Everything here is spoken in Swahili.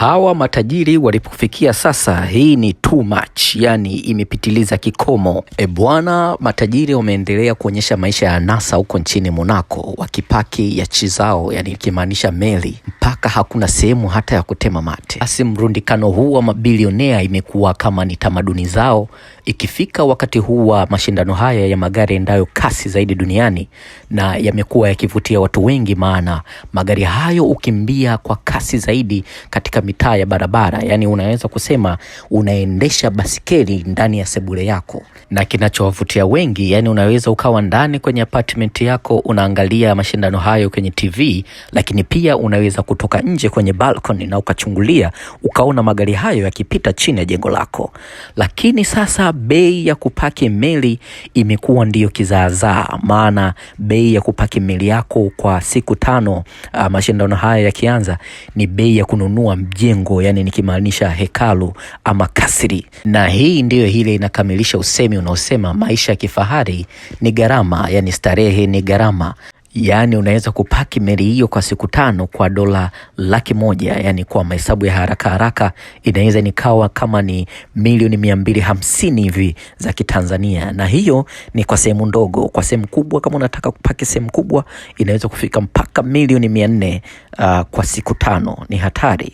Hawa matajiri walipofikia sasa, hii ni too much, yani imepitiliza kikomo. Bwana, matajiri wameendelea kuonyesha maisha ya anasa huko nchini Monaco, wakipaki yachi zao, yani ikimaanisha meli, mpaka hakuna sehemu hata ya kutema mate. Basi mrundikano huu wa mabilionea imekuwa kama ni tamaduni zao. Ikifika wakati huu wa mashindano haya ya magari endayo kasi zaidi duniani, na yamekuwa yakivutia watu wengi, maana magari hayo ukimbia kwa kasi zaidi katika mitaa ya barabara, yani unaweza kusema unaendesha basikeli ndani ya sebule yako. Na kinachowavutia wengi, yani unaweza ukawa ndani kwenye apartment yako unaangalia mashindano hayo kwenye TV, lakini pia unaweza kutoka nje kwenye balcony na ukachungulia ukaona magari hayo yakipita chini ya jengo lako. Lakini sasa bei ya kupaki meli imekuwa ndiyo kizaazaa, maana bei ya kupaki meli yako kwa siku 5 mashindano haya yakianza ni bei ya kununua mjengo, yani nikimaanisha hekalu ama kasri. Na hii ndiyo ile inakamilisha usemi unaosema maisha ya kifahari ni gharama, yani starehe ni gharama. Yani unaweza kupaki meli hiyo kwa siku 5 kwa dola 100,000, yani kwa mahesabu ya haraka haraka inaweza nikawa kama ni milioni 250 hivi za kitanzania. Na hiyo ni kwa sehemu ndogo. Kwa sehemu kubwa, kama unataka kupaki sehemu kubwa, inaweza kufika mpaka milioni 400 kwa siku 5. Ni hatari.